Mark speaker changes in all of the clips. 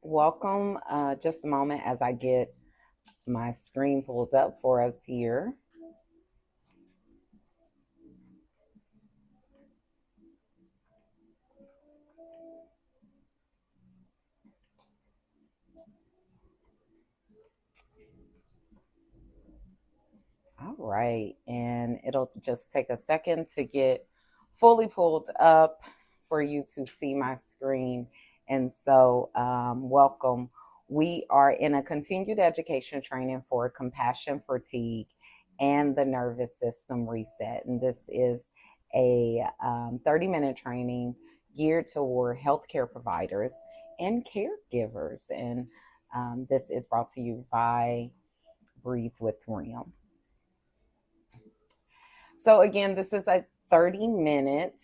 Speaker 1: Welcome. Just a moment as I get my screen pulled up for us here. All right. And it'll just take a second to get fully pulled up for you to see my screen. And so, welcome. We are in a continued education training for compassion fatigue and the nervous system reset. And this is a 30-minute training geared toward healthcare providers and caregivers. And this is brought to you by Breathe with Realm. So again, this is a 30-minute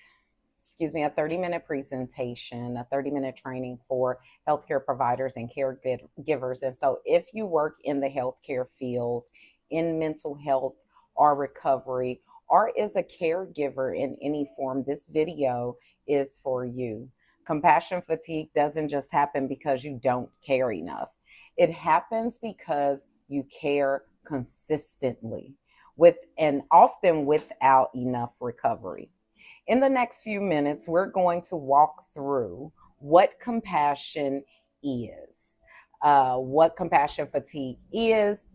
Speaker 1: presentation, a 30-minute training for healthcare providers and caregivers. And so if you work in the healthcare field, in mental health or recovery, or is a caregiver in any form, this video is for you. Compassion fatigue doesn't just happen because you don't care enough. It happens because you care consistently with and often without enough recovery. In the next few minutes, we're going to walk through what compassion is, what compassion fatigue is,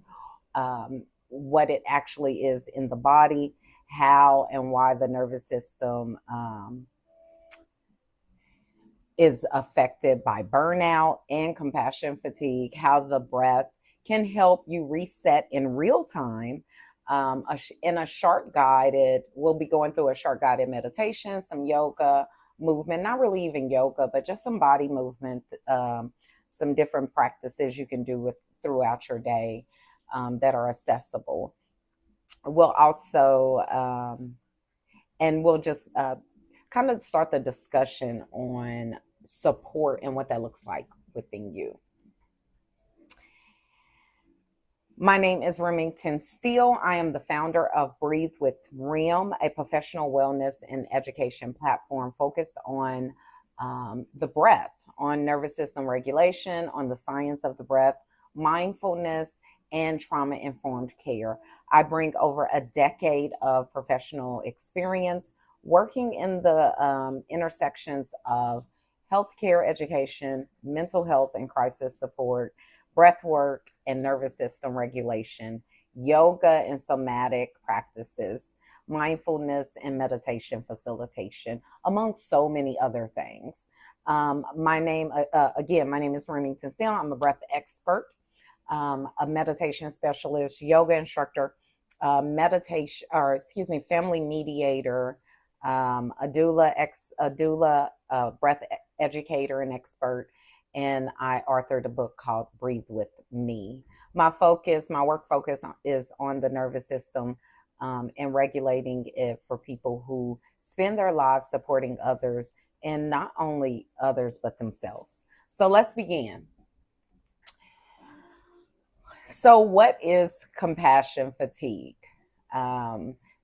Speaker 1: what it actually is in the body, how and why the nervous system is affected by burnout and compassion fatigue, how the breath can help you reset in real time. In a short guided, we'll be going through a short guided meditation, some yoga movement, not really even yoga, but just some body movement, some different practices you can do with throughout your day that are accessible. We'll also, and we'll just kind of start the discussion on support and what that looks like within you. My name is Remington Steele. I am the founder of Breathe with Realm, a professional wellness and education platform focused on the breath, on nervous system regulation, on the science of the breath, mindfulness, and trauma-informed care. I bring over a decade of professional experience working in the intersections of healthcare education, mental health and crisis support, breath work and nervous system regulation, yoga and somatic practices, mindfulness and meditation facilitation, among so many other things. My name is Remington Steele. I'm a breath expert, a meditation specialist, yoga instructor, family mediator, a doula, breath educator and expert, and I authored a book called Breathe with Me. My work focus is on the nervous system and regulating it for people who spend their lives supporting others, and not only others, but themselves. So let's begin. So, what is compassion fatigue?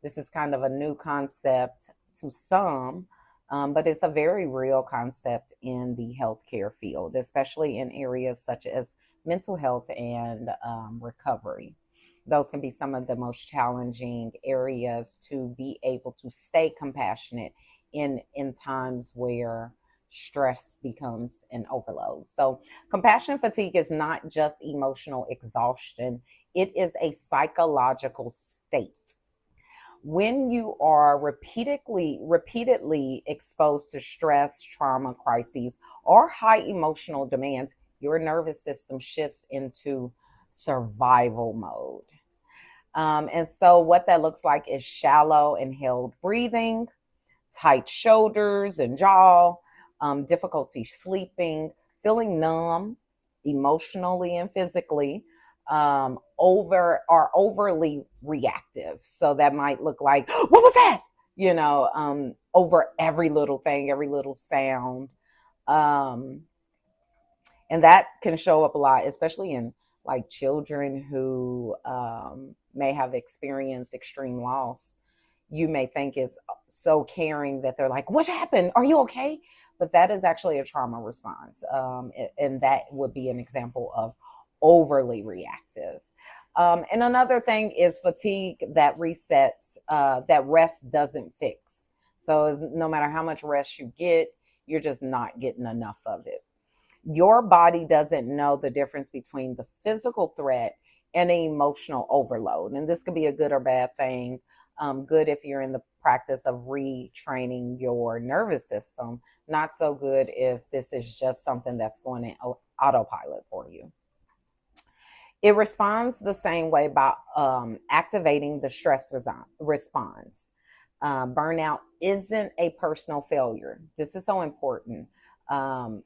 Speaker 1: This is kind of a new concept to some, but it's a very real concept in the healthcare field, especially in areas such as mental health and recovery. Those can be some of the most challenging areas to be able to stay compassionate in times where stress becomes an overload. So, compassion fatigue is not just emotional exhaustion, it is a psychological state. When you are repeatedly exposed to stress, trauma, crises, or high emotional demands, your nervous system shifts into survival mode. And so, what that looks like is shallow and held breathing, tight shoulders and jaw, difficulty sleeping, feeling numb emotionally and physically, overly reactive. So that might look like, what was that? Over every little thing, every little sound. And that can show up a lot, especially in like children who may have experienced extreme loss. you may think is so caring that they're like, what happened? Are you okay? But that is actually a trauma response. And that would be an example of overly reactive. And another thing is fatigue that resets, that rest doesn't fix. So no matter how much rest you get, you're just not getting enough of it. Your body doesn't know the difference between the physical threat and an emotional overload. And this could be a good or bad thing. Good if you're in the practice of retraining your nervous system. Not so good if this is just something that's going in autopilot for you. It responds the same way by activating the stress response. Burnout isn't a personal failure. This is so important. So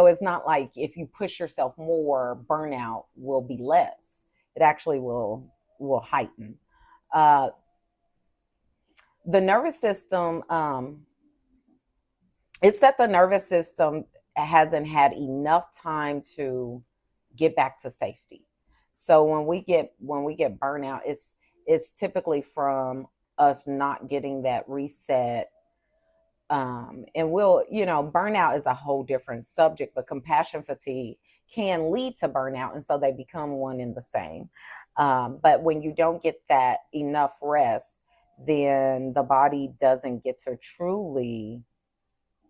Speaker 1: it's not like if you push yourself more, burnout will be less. It actually will heighten. Uh, the nervous system. It's that the nervous system hasn't had enough time to get back to safety. So when we get burnout, it's typically from us not getting that reset. And burnout is a whole different subject, but compassion fatigue can lead to burnout, and so they become one and the same. But when you don't get that enough rest, then the body doesn't get to truly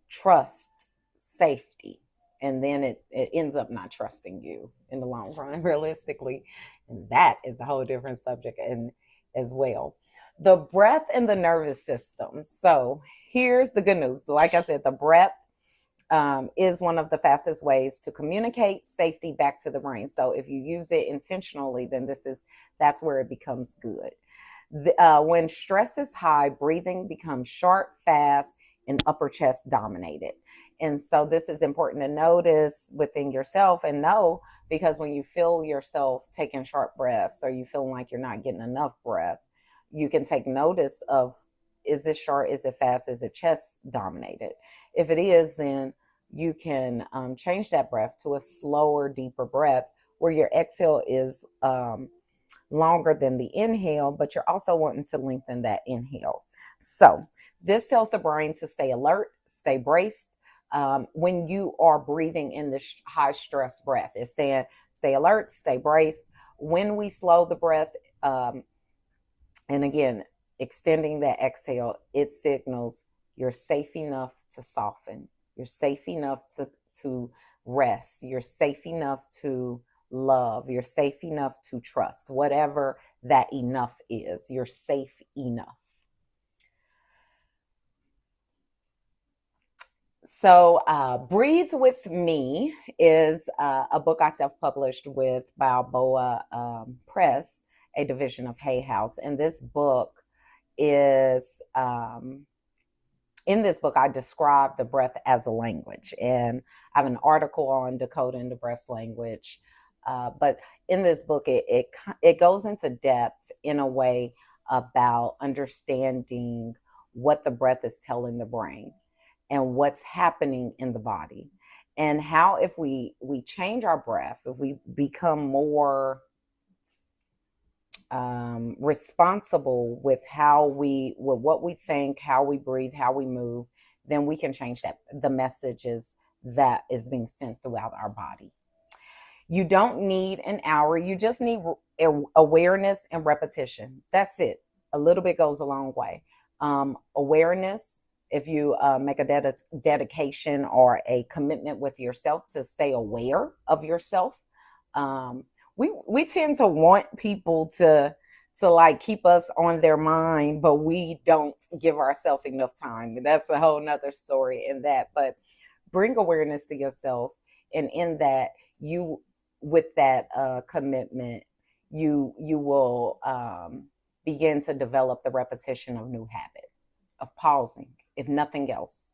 Speaker 1: trust safety, and then it ends up not trusting you in the long run, realistically. And that is a whole different subject and as well. The breath and the nervous system. So here's the good news. Like I said, the breath is one of the fastest ways to communicate safety back to the brain. So if you use it intentionally, then that's where it becomes good. When stress is high, breathing becomes sharp, fast, and upper chest dominated. And so this is important to notice within yourself and know, because when you feel yourself taking sharp breaths or you feel like you're not getting enough breath, you can take notice of, is it sharp, is it fast, is it chest dominated? If it is, then you can change that breath to a slower, deeper breath where your exhale is longer than the inhale, but you're also wanting to lengthen that inhale. So this tells the brain to stay alert, stay braced. When you are breathing in this high stress breath, it's saying stay alert, stay braced. When we slow the breath, and again, extending that exhale, it signals you're safe enough to soften. You're safe enough to rest. You're safe enough to love. You're safe enough to trust. Whatever that enough is, you're safe enough. So Breathe With Me is a book I self-published with Balboa Press, a division of Hay House. And this book is, in this book, I describe the breath as a language. And I have an article on decoding the breath's language. But in this book, it goes into depth in a way about understanding what the breath is telling the brain and what's happening in the body, and how if we change our breath, if we become more responsible with what we think, how we breathe, how we move, then we can change the messages that is being sent throughout our body. You don't need an hour. You just need awareness and repetition. That's it. A little bit goes a long way. Awareness. If you make a dedication or a commitment with yourself to stay aware of yourself, we tend to want people to like keep us on their mind, but we don't give ourselves enough time. That's a whole nother story in that. But bring awareness to yourself, and in that, you with that commitment, you will begin to develop the repetition of new habit of pausing. If nothing else,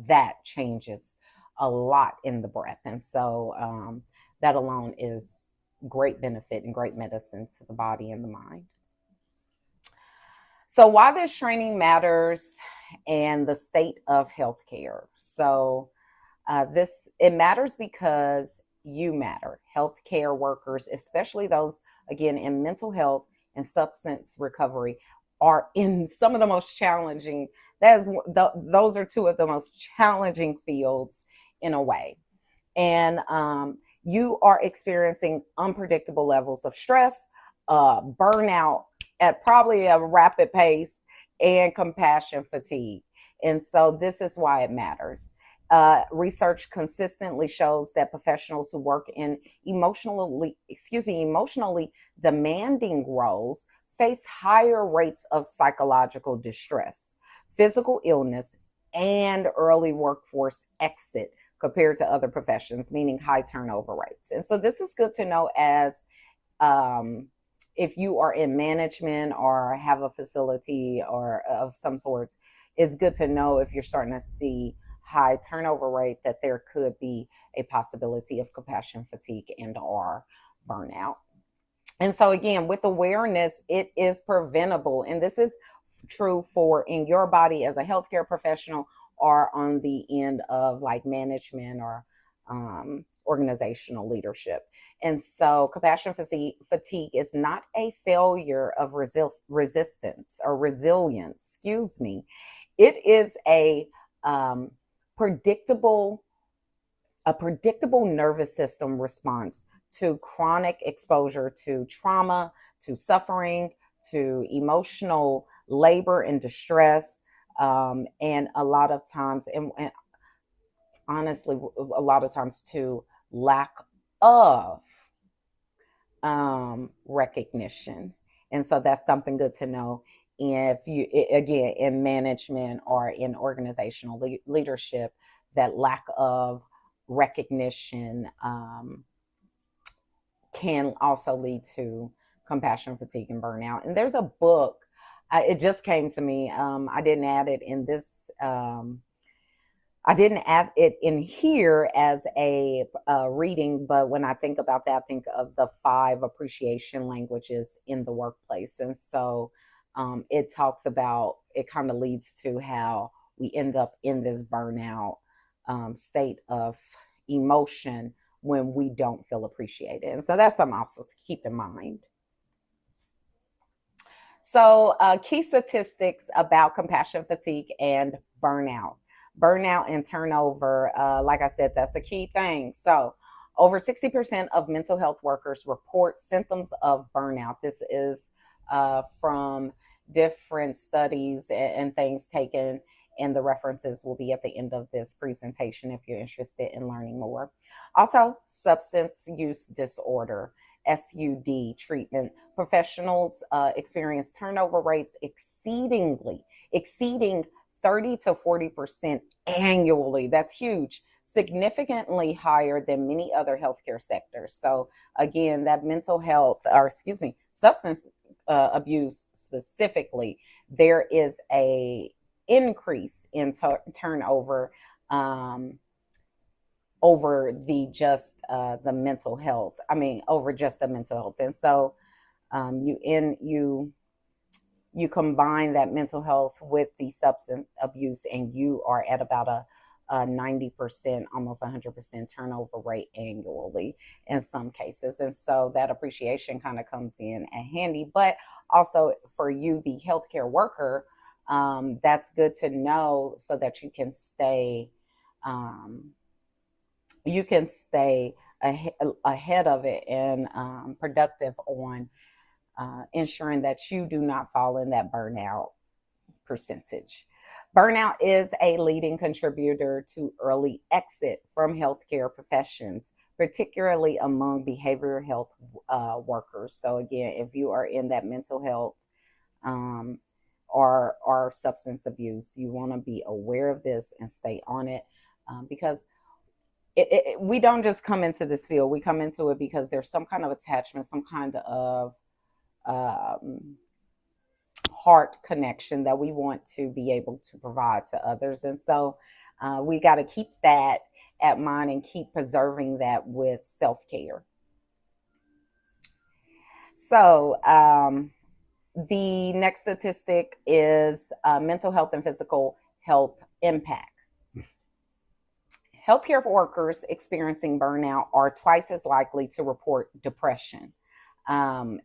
Speaker 1: that changes a lot in the breath. And so that alone is great benefit and great medicine to the body and the mind. So why this training matters and the state of healthcare. So it matters because you matter. Healthcare workers, especially those, again, in mental health and substance recovery, are in some of the most challenging. Those are two of the most challenging fields in a way. And you are experiencing unpredictable levels of stress, burnout at probably a rapid pace, and compassion fatigue. And so this is why it matters. Research consistently shows that professionals who work in emotionally demanding roles face higher rates of psychological distress, physical illness, and early workforce exit compared to other professions, meaning high turnover rates. And so this is good to know as um, if you are in management or have a facility or of some sorts, it's good to know if you're starting to see high turnover rate that there could be a possibility of compassion fatigue and or burnout. And so again, with awareness, it is preventable. And this is true for in your body as a healthcare professional or on the end of like management or organizational leadership. And so compassion fatigue is not a failure of resistance or resilience, excuse me. It is um, predictable a predictable nervous system response to chronic exposure to trauma, to suffering, to emotional labor and distress, and a lot of times, and honestly, a lot of times to lack of recognition. And so that's something good to know if you, again, in management or in organizational leadership, that lack of recognition can also lead to compassion fatigue and burnout. And there's a book, it just came to me. I didn't add it in this. I didn't add it in here as a reading, but when I think about that, I think of the 5 appreciation languages in the workplace. And so it talks about, it kind of leads to how we end up in this burnout state of emotion when we don't feel appreciated. And so that's something also to keep in mind. So, key statistics about compassion fatigue and burnout. Burnout and turnover, like I said, that's a key thing. So, over 60% of mental health workers report symptoms of burnout. This is from different studies and things taken, and the references will be at the end of this presentation if you're interested in learning more. Also, substance use disorder. SUD treatment. Professionals experience turnover rates exceeding 30 to 40% annually. That's huge, significantly higher than many other healthcare sectors. So again, that mental health, or excuse me, substance abuse specifically, there is a increase in turnover over the mental health. I mean, over just the mental health. And so you combine that mental health with the substance abuse, and you are at about a 90%, almost 100% turnover rate annually in some cases. And so that appreciation kind of comes in at handy. But also for you, the healthcare worker, that's good to know so that you can stay ahead of it and productive on ensuring that you do not fall in that burnout percentage. Burnout is a leading contributor to early exit from healthcare professions, particularly among behavioral health workers. So again, if you are in that mental health or substance abuse, you want to be aware of this and stay on it, because we don't just come into this field. We come into it because there's some kind of attachment, some kind of heart connection that we want to be able to provide to others. And so we got to keep that at mind and keep preserving that with self-care. So the next statistic is mental health and physical health impact. Healthcare workers experiencing burnout are twice as likely to report depression and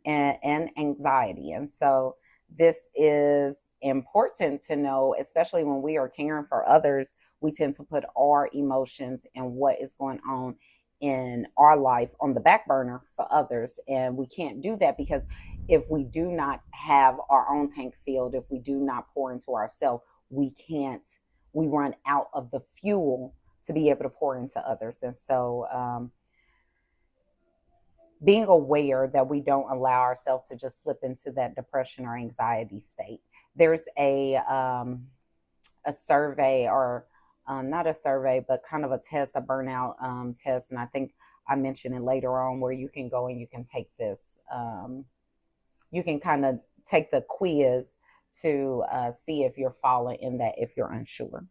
Speaker 1: anxiety. And so this is important to know, especially when we are caring for others. We tend to put our emotions and what is going on in our life on the back burner for others. And we can't do that, because if we do not have our own tank filled, if we do not pour into ourselves, we run out of the fuel to be able to pour into others. And so, being aware that we don't allow ourselves to just slip into that depression or anxiety state. There's a survey, or not a survey, but kind of a test, a burnout test. And I think I mentioned it later on, where you can go and you can take this, you can kind of take the quiz to see if you're falling in that, if you're unsure.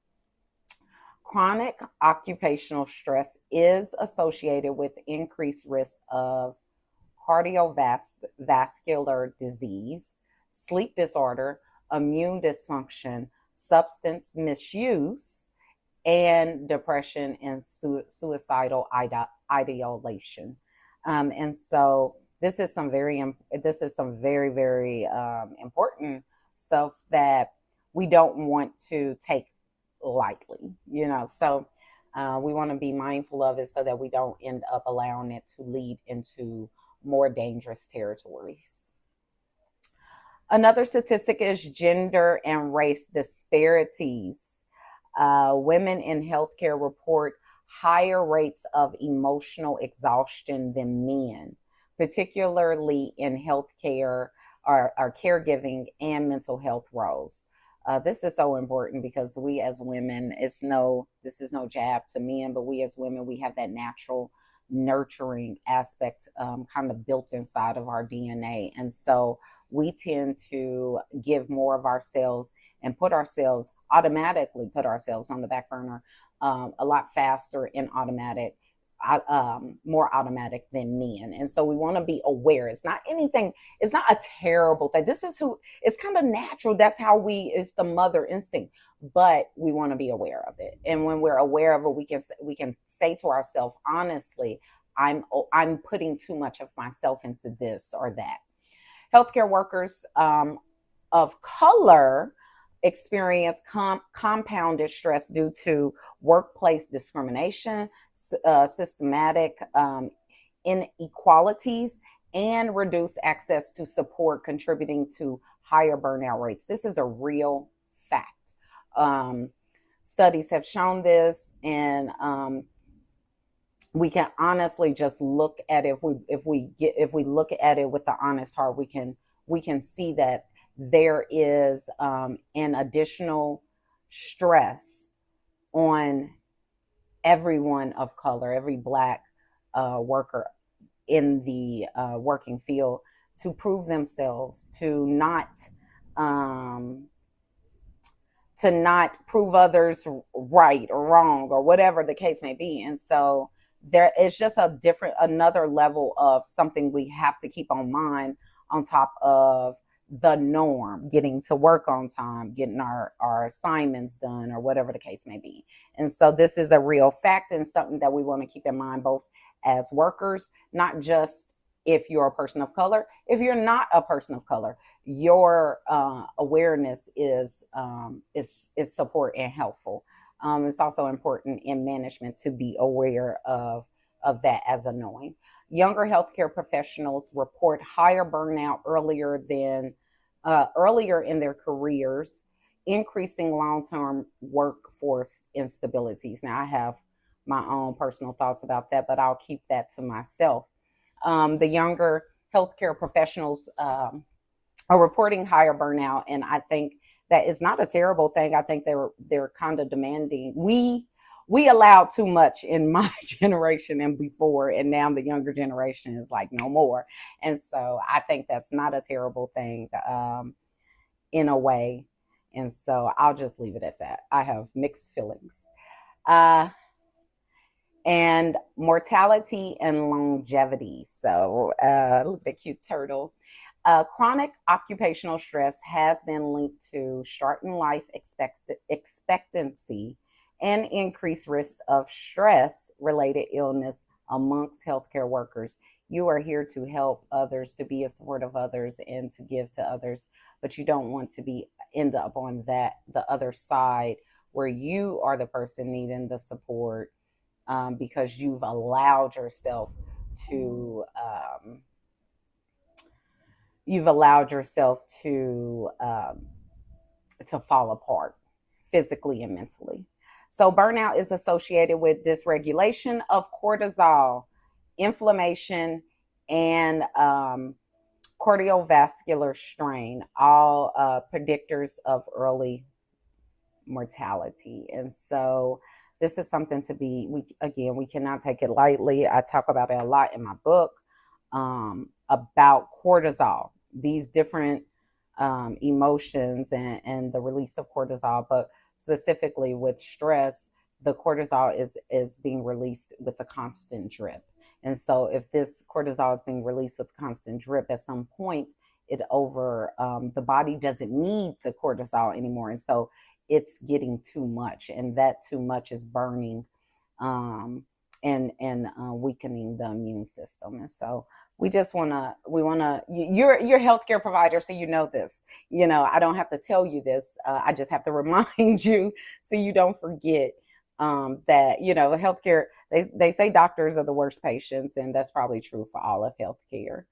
Speaker 1: Chronic occupational stress is associated with increased risk of cardiovascular disease, sleep disorder, immune dysfunction, substance misuse, and depression and suicidal ideation. And so this is some very very important stuff that we don't want to take lightly, So we want to be mindful of it so that we don't end up allowing it to lead into more dangerous territories. Another statistic is gender and race disparities. Women in healthcare report higher rates of emotional exhaustion than men, particularly in healthcare or caregiving and mental health roles. This is so important, because we as women, this is no jab to men, but we as women, we have that natural nurturing aspect kind of built inside of our DNA. And so we tend to give more of ourselves and automatically put ourselves on the back burner a lot faster and more automatic than men. And so we want to be aware. It's not a terrible thing. It's kind of natural. That's how it's the mother instinct, but we want to be aware of it. And when we're aware of it, we can say to ourselves, honestly, I'm putting too much of myself into this or that. Healthcare workers of color experience compounded stress due to workplace discrimination, systematic inequalities, and reduced access to support, contributing to higher burnout rates. This is a real fact. Studies have shown this, and we can honestly just look at it. If we look at it with the honest heart, we can see that there is an additional stress on everyone of color, every Black worker in the working field, to prove themselves, to not prove others right or wrong, or whatever the case may be. And so there is just another level of something we have to keep on mind, on top of the norm, getting to work on time, getting our assignments done, or whatever the case may be. And so this is a real fact, and something that we want to keep in mind, both as workers, not just if you're a person of color. If you're not a person of color, your awareness is support and helpful. It's also important in management to be aware of that as a knowing. Younger healthcare professionals report higher burnout earlier in their careers, increasing long-term workforce instabilities. Now, I have my own personal thoughts about that, but I'll keep that to myself. The younger healthcare professionals are reporting higher burnout, and I think that is not a terrible thing. I think they're kind of demanding. We allowed too much in my generation and before, and now the younger generation is like, no more. And so I think that's not a terrible thing in a way. And so I'll just leave it at that. I have mixed feelings. And mortality and longevity. So look at the cute turtle. Chronic occupational stress has been linked to shortened life expectancy and increased risk of stress-related illness amongst healthcare workers. You are here to help others, to be a support of others, and to give to others. But you don't want to be end up on the other side where you are the person needing the support, because you've allowed yourself to you've allowed yourself to fall apart physically and mentally. So burnout is associated with dysregulation of cortisol, inflammation, and cardiovascular strain, all predictors of early mortality. And so this is something to be, we cannot take it lightly. I talk about it a lot in my book, about cortisol, these different emotions, and the release of cortisol. But specifically with stress, the cortisol is being released with a constant drip. And so if this cortisol is being released with constant drip, at some point the body doesn't need the cortisol anymore. And so it's getting too much, and that too much is burning, and weakening the immune system. And so you're a healthcare provider, so you know this. I don't have to tell you this. I just have to remind you so you don't forget that healthcare. They say doctors are the worst patients, and that's probably true for all of healthcare,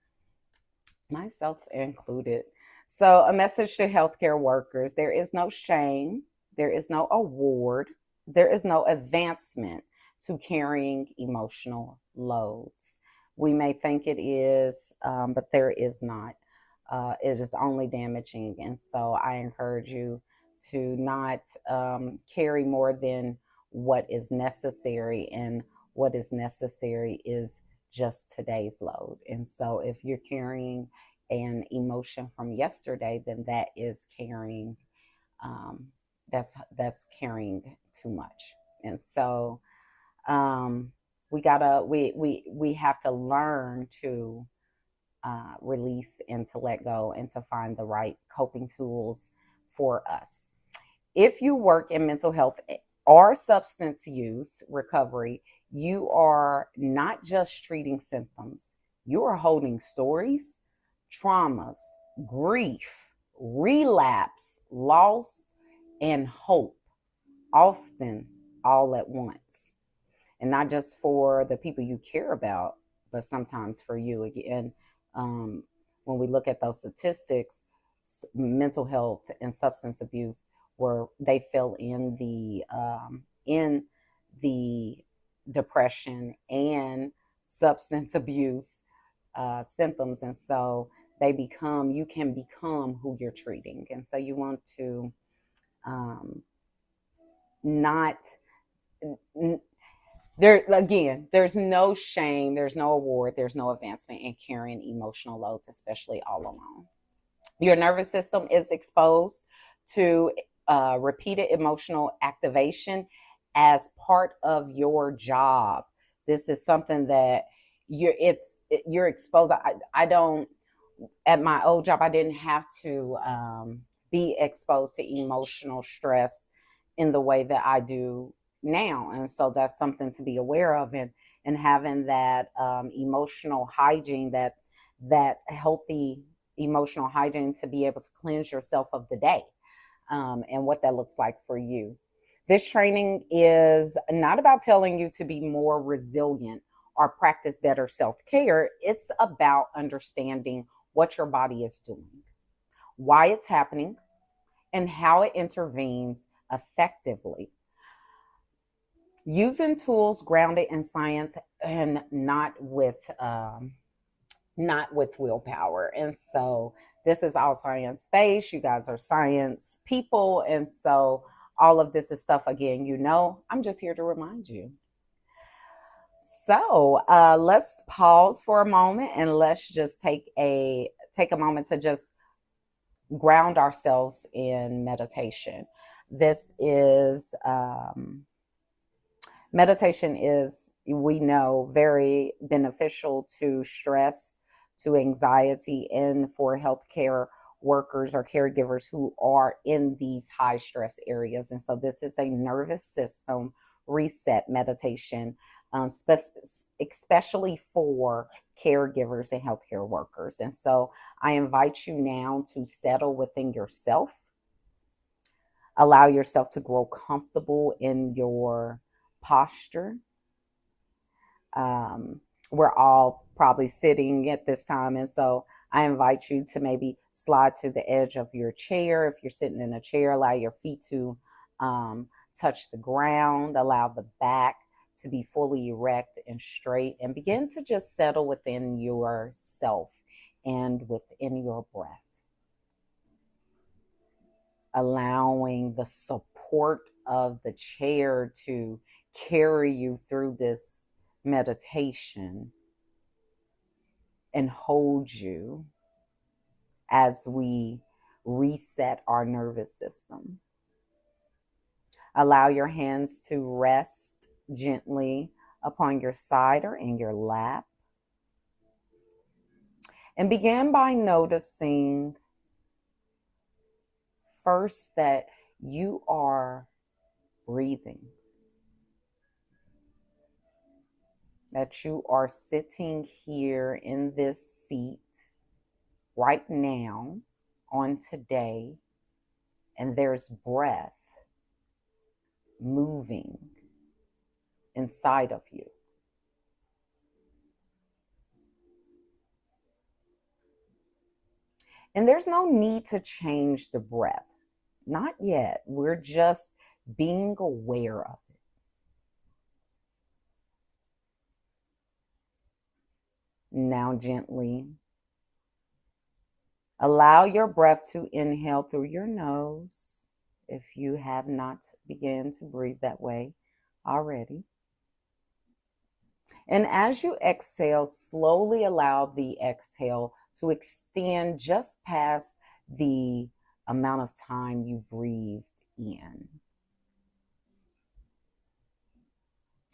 Speaker 1: myself included. So, a message to healthcare workers: there is no shame, there is no award, there is no advancement to carrying emotional loads. We may think it is, but there is not. It is only damaging. And so, I encourage you to not carry more than what is necessary. And what is necessary is just today's load. And so, if you're carrying an emotion from yesterday, then that is carrying that's carrying too much. And so we have to learn to release and to let go, and to find the right coping tools for us. If you work in mental health or substance use recovery, you are not just treating symptoms, you are holding stories, traumas, grief, relapse, loss, and hope, often all at once. And not just for the people you care about, but sometimes for you again. When we look at those statistics, mental health and substance abuse, where they fell in the depression and substance abuse symptoms. And so you can become who you're treating. And so you want to not there again, there's no shame, there's no award, there's no advancement in carrying emotional loads, especially all alone. Your nervous system is exposed to repeated emotional activation as part of your job. This is something that you're exposed. I don't, at my old job, I didn't have to be exposed to emotional stress in the way that I do now. And so that's something to be aware of, and having that emotional hygiene, that healthy emotional hygiene, to be able to cleanse yourself of the day, and what that looks like for you. This training is not about telling you to be more resilient or practice better self-care. It's about understanding what your body is doing, why it's happening, and how it intervenes effectively, using tools grounded in science and not with willpower. And so this is all science based. You guys are science people, and so all of this is stuff, again, I'm just here to remind you. So let's pause for a moment, and let's just take a moment to just ground ourselves in meditation. Meditation is, we know, very beneficial to stress, to anxiety, and for healthcare workers or caregivers who are in these high stress areas. And so this is a nervous system reset meditation, especially for caregivers and healthcare workers. And so I invite you now to settle within yourself. Allow yourself to grow comfortable in your posture. We're all probably sitting at this time. And so I invite you to maybe slide to the edge of your chair. If you're sitting in a chair, allow your feet to touch the ground, allow the back to be fully erect and straight, and begin to just settle within yourself and within your breath. Allowing the support of the chair to carry you through this meditation and hold you as we reset our nervous system. Allow your hands to rest gently upon your side or in your lap. And begin by noticing first that you are breathing, that you are sitting here in this seat right now on today, and there's breath moving inside of you. And there's no need to change the breath. Not yet. We're just being aware of it. Now gently allow your breath to inhale through your nose if you have not begun to breathe that way already. And as you exhale, slowly allow the exhale to extend just past the amount of time you breathed in.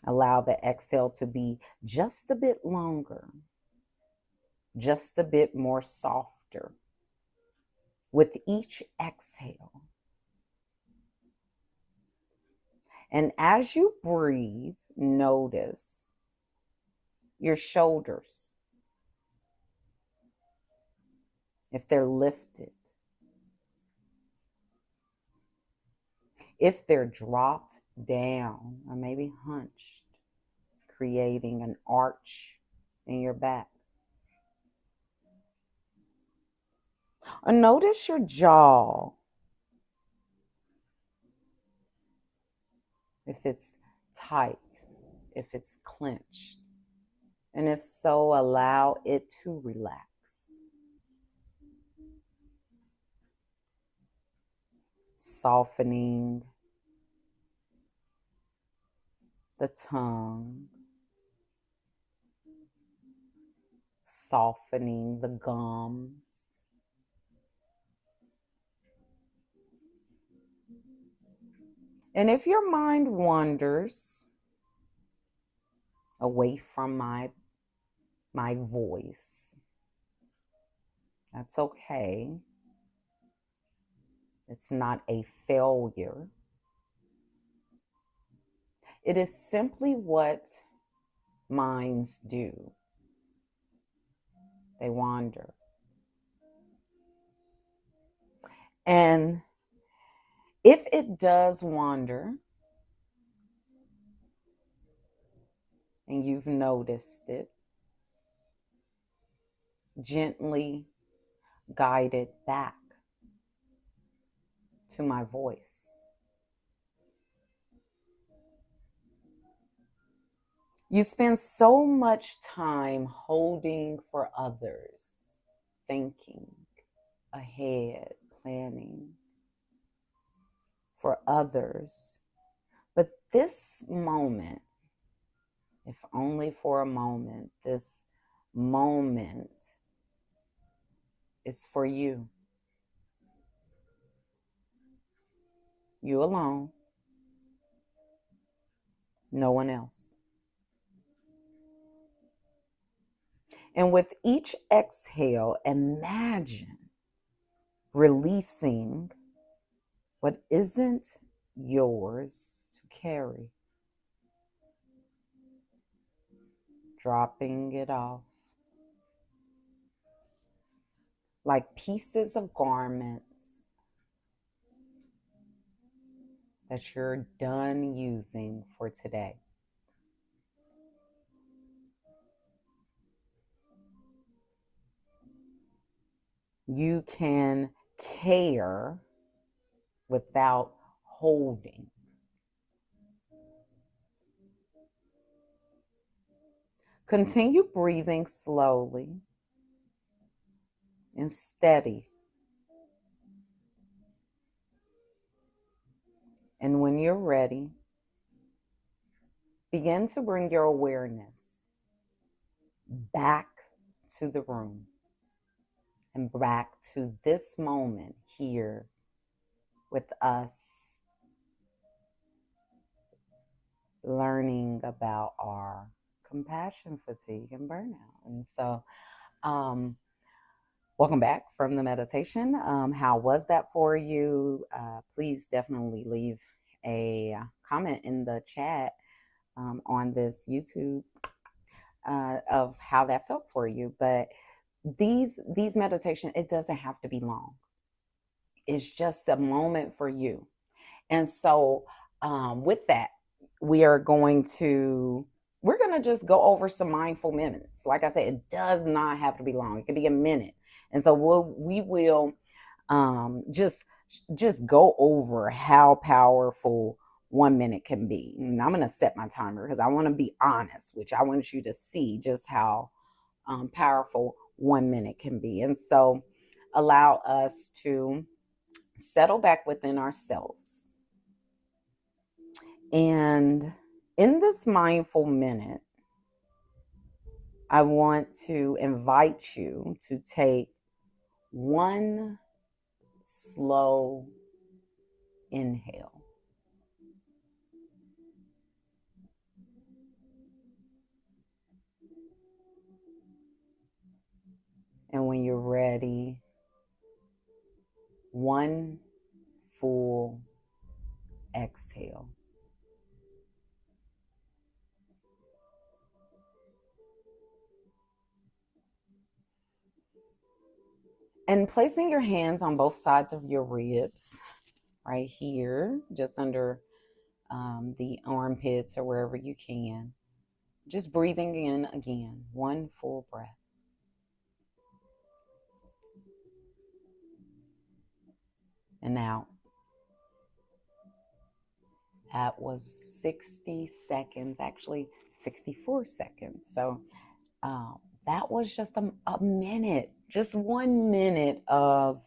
Speaker 1: Allow the exhale to be just a bit longer, just a bit more softer with each exhale. And as you breathe, notice your shoulders, if they're lifted, if they're dropped down or maybe hunched, creating an arch in your back. Or notice your jaw, if it's tight, if it's clenched. And if so, allow it to relax. Softening the tongue, softening the gums. And if your mind wanders away from my voice, that's okay. It's not a failure. It is simply what minds do. They wander. And if it does wander, and you've noticed it, gently guide it back to my voice. You spend so much time holding for others, thinking ahead, planning for others. But this moment, if only for a moment, this moment is for you. You alone. No one else. And with each exhale, imagine releasing what isn't yours to carry. Dropping it off. like pieces of garments that you're done using for today. You can care without holding. Continue breathing slowly and steady. And when you're ready, begin to bring your awareness back to the room and back to this moment here with us, learning about our compassion fatigue and burnout. And so, welcome back from the meditation. How was that for you? Please definitely leave a comment in the chat on this YouTube of how that felt for you. But these meditation, it doesn't have to be long. It's just a moment for you. And so with that, we're going to just go over some mindful minutes. Like I said, it does not have to be long. It could be a minute. And so we will just go over how powerful 1 minute can be. And I'm going to set my timer because I want to be honest, which I want you to see just how powerful 1 minute can be. And so allow us to settle back within ourselves. And in this mindful minute, I want to invite you to take one slow inhale. And when you're ready, one full exhale. And placing your hands on both sides of your ribs, right here, just under the armpits or wherever you can. Just breathing in again, one full breath. And out. That was 60 seconds, actually 64 seconds. So that was just a minute, just 1 minute of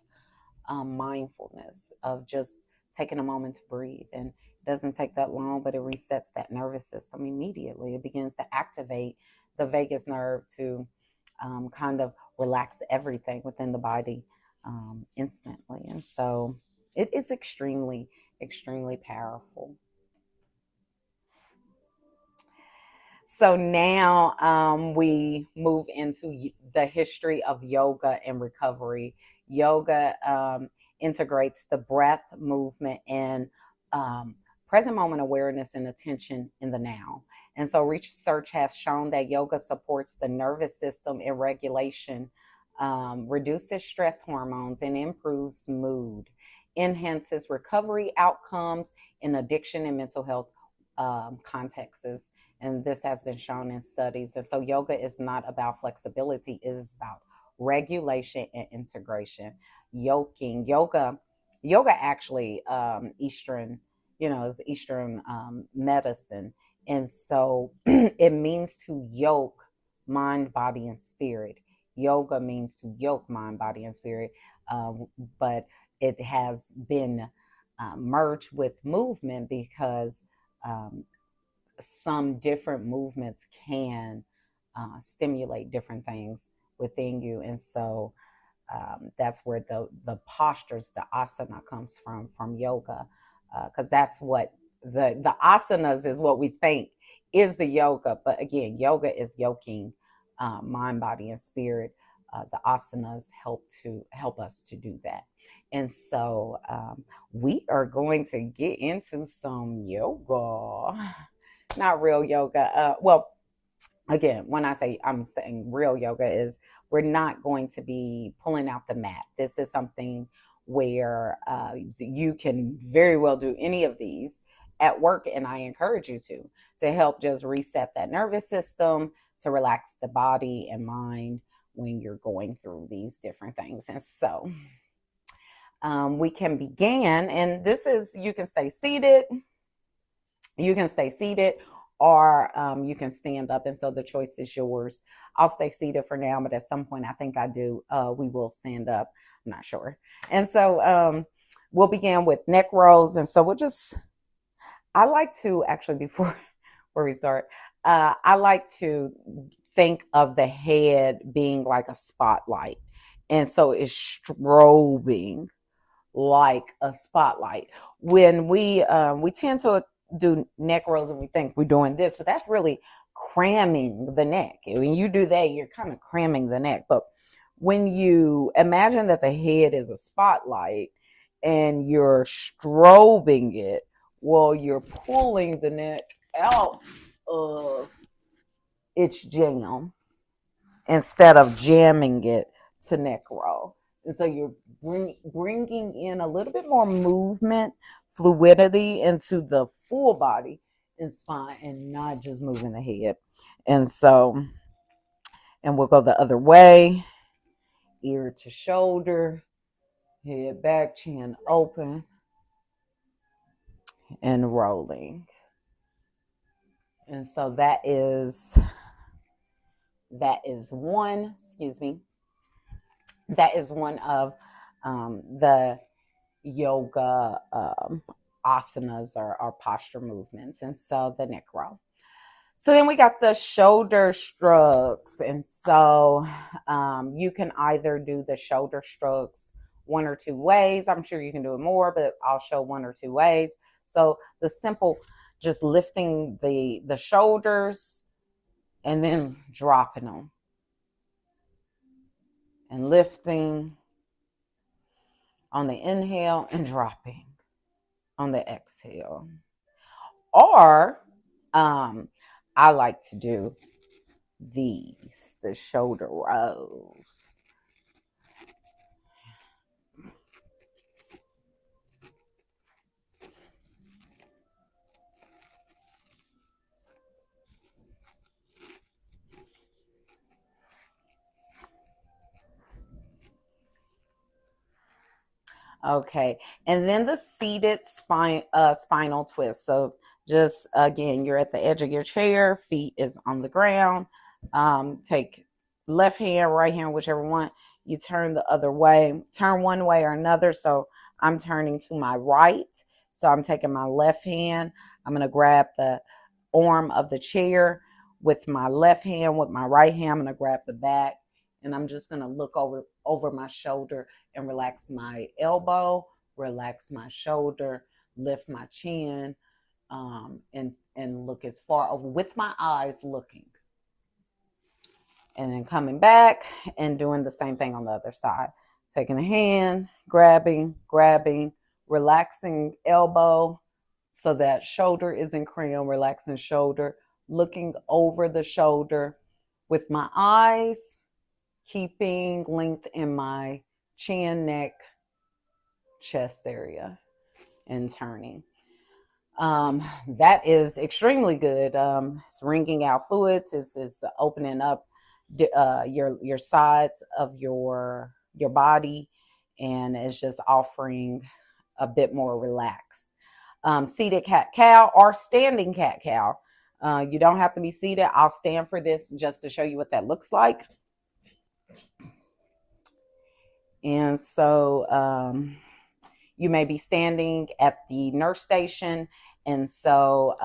Speaker 1: mindfulness, of just taking a moment to breathe. And it doesn't take that long, but it resets that nervous system immediately. It begins to activate the vagus nerve to kind of relax everything within the body instantly. And so it is extremely, extremely powerful. So now we move into the history of yoga and recovery. Yoga integrates the breath, movement, and present moment awareness and attention in the now. And so research has shown that yoga supports the nervous system in regulation, reduces stress hormones, and improves mood, enhances recovery outcomes in addiction and mental health contexts. And this has been shown in studies. And so yoga is not about flexibility, it is about regulation and integration. Yoga actually Eastern, is Eastern medicine. And so it means to yoke mind, body, and spirit. Yoga means to yoke mind, body, and spirit. But it has been merged with movement because some different movements can stimulate different things within you. And so that's where the postures, the asana comes from yoga, because that's what the asanas is what we think is the yoga. But again, yoga is yoking mind, body, and spirit. The asanas help us to do that. And so we are going to get into some yoga. Not real yoga. Well, Again, when I say I'm saying real yoga is we're not going to be pulling out the mat. This is something where you can very well do any of these at work, and I encourage you to help just reset that nervous system, to relax the body and mind when you're going through these different things. And so we can begin, and this is you can stay seated. You can stay seated or you can stand up. And so the choice is yours. I'll stay seated for now, but at some point, I think I do, we will stand up. I'm not sure. And so we'll begin with neck rolls. And so I like to actually, before we start, I like to think of the head being like a spotlight. And so it's strobing like a spotlight. When we tend to do neck rolls and we think we're doing this, but that's really cramming the neck. When you do that, you're kind of cramming the neck. But when you imagine that the head is a spotlight and you're strobing it, well, you're pulling the neck out of its jam instead of jamming it to neck roll. And so you're bringing in a little bit more movement, fluidity into the full body and spine, and not just moving the head. And so, and we'll go the other way, ear to shoulder, head back, chin open, and rolling. And so that is one, excuse me, that is one of the yoga asanas or posture movements. And so the neck roll. So then we got the shoulder shrugs. And so you can either do the shoulder shrugs one or two ways. I'm sure you can do it more, but I'll show one or two ways. So the simple, just lifting the shoulders and then dropping them. And lifting on the inhale and dropping on the exhale. Or I like to do the shoulder rolls. Okay, and then the seated spinal twist. So just again, you're at the edge of your chair, feet is on the ground. Take left hand, right hand, whichever one. You turn the other way, turn one way or another. So I'm turning to my right. So I'm taking my left hand. I'm going to grab the arm of the chair with my left hand. With my right hand, I'm going to grab the back. And I'm just going to look over my shoulder and relax my elbow, relax my shoulder, lift my chin, and look as far over with my eyes looking. And then coming back and doing the same thing on the other side. Taking a hand, grabbing, relaxing elbow so that shoulder isn't crammed, relaxing shoulder, looking over the shoulder with my eyes, keeping length in my chin, neck, chest area, and turning. That is extremely good. It's wringing out fluids. It's opening up your sides of your body, and it's just offering a bit more relax. Seated cat cow or standing cat cow. You don't have to be seated. I'll stand for this just to show you what that looks like. And so you may be standing at the nurse station, and so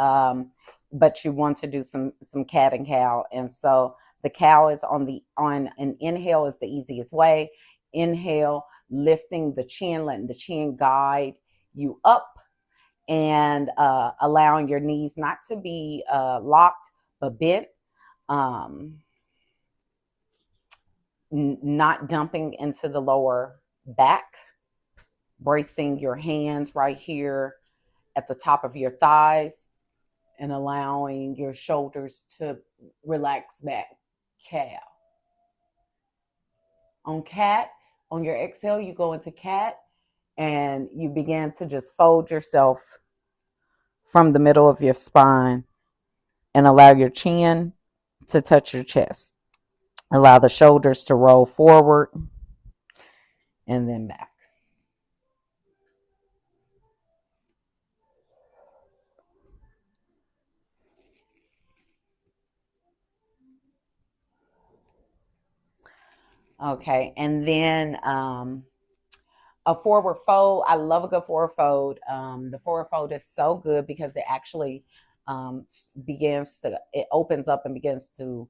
Speaker 1: but you want to do some cat and cow. And so the cow is on an inhale is the easiest way. Inhale, lifting the chin, letting the chin guide you up, and allowing your knees not to be locked but bent. Not dumping into the lower back, bracing your hands right here at the top of your thighs, and allowing your shoulders to relax back. Cow. On cat, on your exhale, you go into cat and you begin to just fold yourself from the middle of your spine and allow your chin to touch your chest. Allow the shoulders to roll forward and then back. Okay, and then a forward fold. I love a good forward fold. The forward fold is so good because it actually it opens up and begins to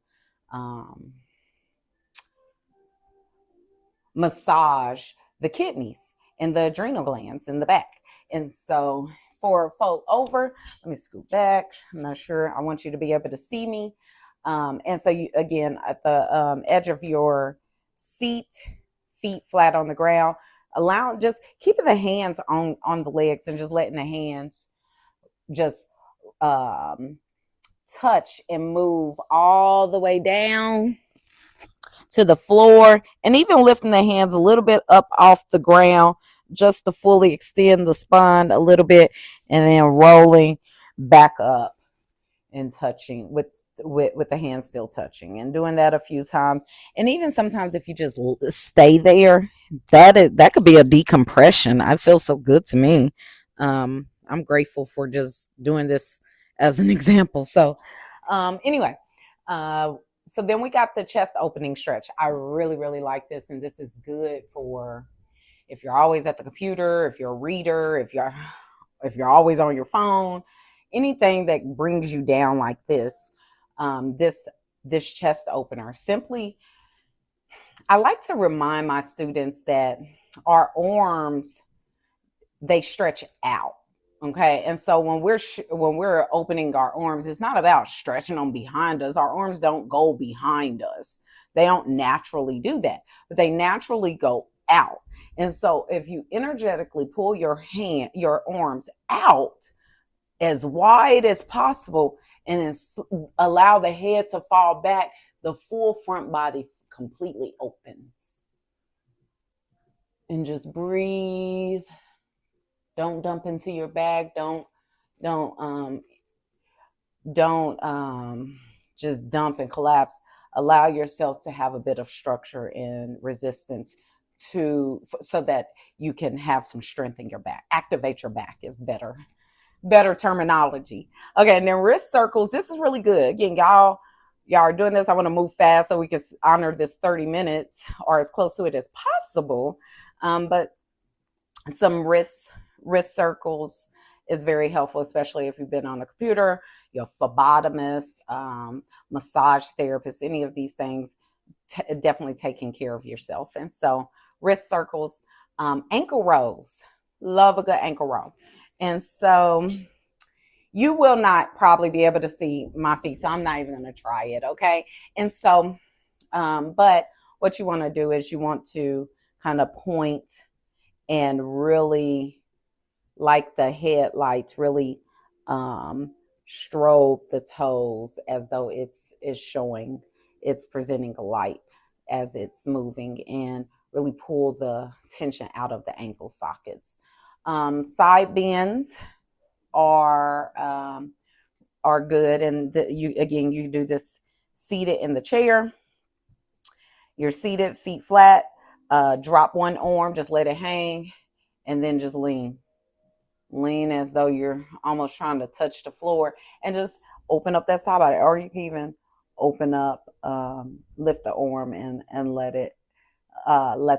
Speaker 1: massage the kidneys and the adrenal glands in the back. And so forward fold over, let me scoot back. I'm not sure. I want you to be able to see me. And so you, again, at the edge of your seat, feet flat on the ground, just keeping the hands on the legs and just letting the hands just touch and move all the way down to the floor, and even lifting the hands a little bit up off the ground just to fully extend the spine a little bit, and then rolling back up and touching with the hands still touching, and doing that a few times. And even sometimes if you just stay there, that could be a decompression. I feel so good to me. I'm grateful for just doing this as an example. So anyway, so then we got the chest opening stretch. I really, really like this, and this is good for if you're always at the computer, if you're a reader, if you're always on your phone, anything that brings you down like this. This chest opener. Simply, I like to remind my students that our arms, they stretch out. Okay, and so when we're opening our arms, it's not about stretching them behind us. Our arms don't go behind us. They don't naturally do that, but they naturally go out. And so if you energetically pull your arms out as wide as possible and allow the head to fall back, the full front body completely opens. And just breathe. Don't dump into your bag. Don't just dump and collapse. Allow yourself to have a bit of structure and resistance so that you can have some strength in your back. Activate your back is better terminology. Okay, and then wrist circles. This is really good. Again, y'all are doing this. I want to move fast so we can honor this 30 minutes or as close to it as possible. But some wrist circles is very helpful, especially if you've been on a computer, your phlebotomist, massage therapist, any of these things, definitely taking care of yourself. And so wrist circles, ankle rolls, love a good ankle roll. And so you will not probably be able to see my feet, so I'm not even going to try it, okay? And so, but what you want to do is you want to kind of point and really, like the headlights, really strobe the toes as though it's presenting a light as it's moving, and really pull the tension out of the ankle sockets. Side bends are good, and you do this seated in the chair. You're seated, feet flat. Drop one arm, just let it hang, and then just lean as though you're almost trying to touch the floor, and just open up that side body. Or you can even open up, lift the arm and let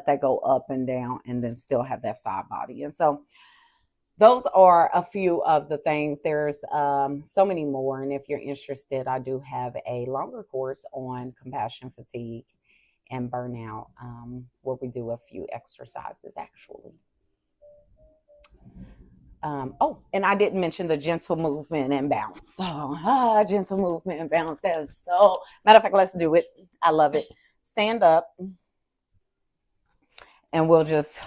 Speaker 1: that go up and down, and then still have that side body. And so those are a few of the things. There's so many more, and if you're interested, I do have a longer course on compassion fatigue and burnout, where we do a few exercises actually. And I didn't mention the gentle movement and bounce. So, gentle movement and bounce. That is so, matter of fact, let's do it. I love it. Stand up, and we'll just,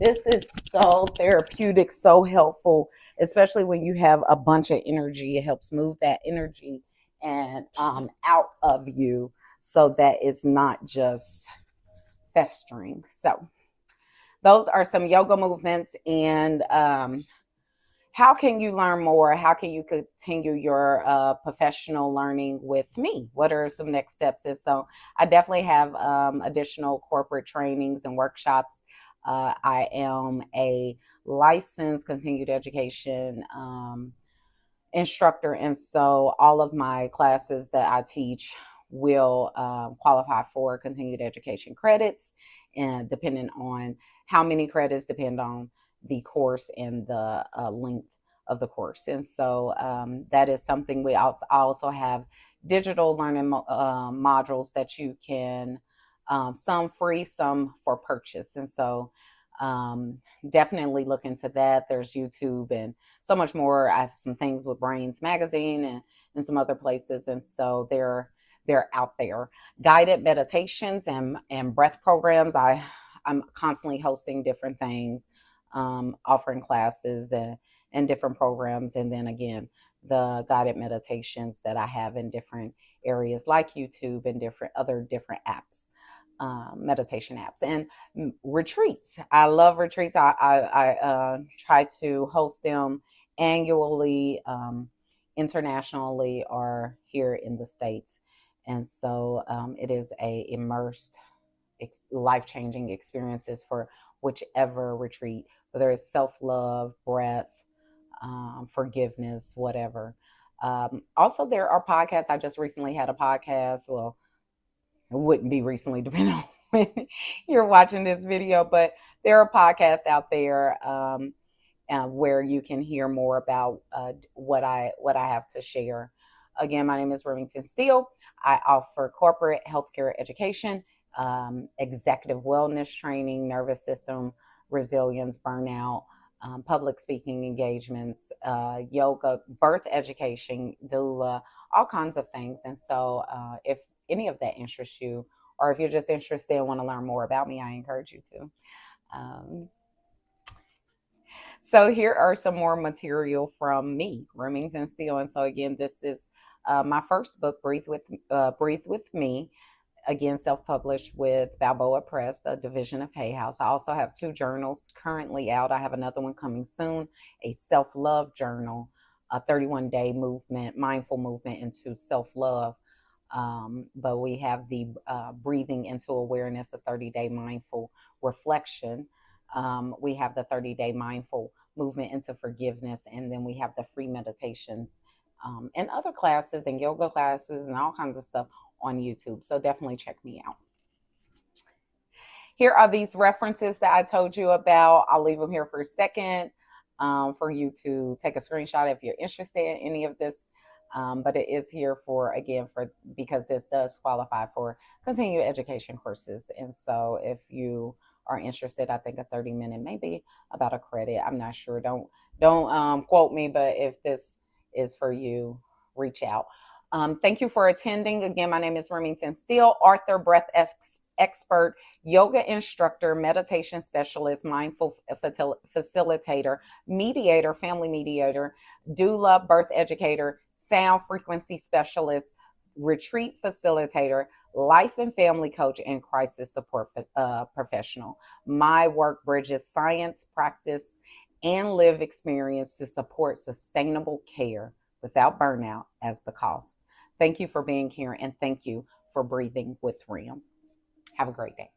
Speaker 1: This is so therapeutic, so helpful, especially when you have a bunch of energy. It helps move that energy and out of you so that it's not just festering. So those are some yoga movements. And how can you learn more? How can you continue your professional learning with me? What are some next steps? And so I definitely have additional corporate trainings and workshops. I am a licensed continued education instructor. And so all of my classes that I teach will qualify for continued education credits, and depending on how many credits depend on the course and the length of the course. And so that is something we also have digital learning modules that you can, some free, some for purchase. And so definitely look into that. There's YouTube and so much more. I have some things with Brains Magazine and some other places. And so they're out there. Guided meditations and breath programs. I'm constantly hosting different things, offering classes and different programs. And then again, the guided meditations that I have in different areas like YouTube and different apps. Meditation apps and retreats. I love retreats. I try to host them annually, internationally, or here in the States. And so it is a immersed, life-changing experiences for whichever retreat, whether it's self-love, breath, forgiveness, whatever. Also, there are podcasts. I just recently had a podcast. Well, it wouldn't be recently, depending on when you're watching this video, but there are podcasts out there where you can hear more about what I have to share. Again, my name is Remington Steele. I offer corporate healthcare education, executive wellness training, nervous system resilience, burnout, public speaking engagements, yoga, birth education, doula, all kinds of things. And so if any of that interests you, or if you're just interested and want to learn more about me, I encourage you to. So here are some more material from me, Remington Steele. And so again, this is my first book, Breathe with Me. Again, self-published with Balboa Press, a division of Hay House. I also have 2 journals currently out. I have another one coming soon, a self-love journal, a 31-day movement, mindful movement into self-love. But we have the breathing into awareness, a 30-day mindful reflection. We have the 30-day mindful movement into forgiveness. And then we have the free meditations and other classes and yoga classes and all kinds of stuff on YouTube. So definitely check me out. Here are these references that I told you about. I'll leave them here for a second for you to take a screenshot if you're interested in any of this. But it is here because this does qualify for continued education courses. And so if you are interested, I think a 30-minute, maybe about a credit. I'm not sure. Don't quote me, but if this is for you, reach out. Thank you for attending. Again, my name is Remington Steele, author, breath expert, yoga instructor, meditation specialist, mindful facilitator, mediator, family mediator, doula, birth educator, sound frequency specialist, retreat facilitator, life and family coach, and crisis support professional. My work bridges science, practice, and lived experience to support sustainable care without burnout as the cost. Thank you for being here, and thank you for breathing with Rem. Have a great day.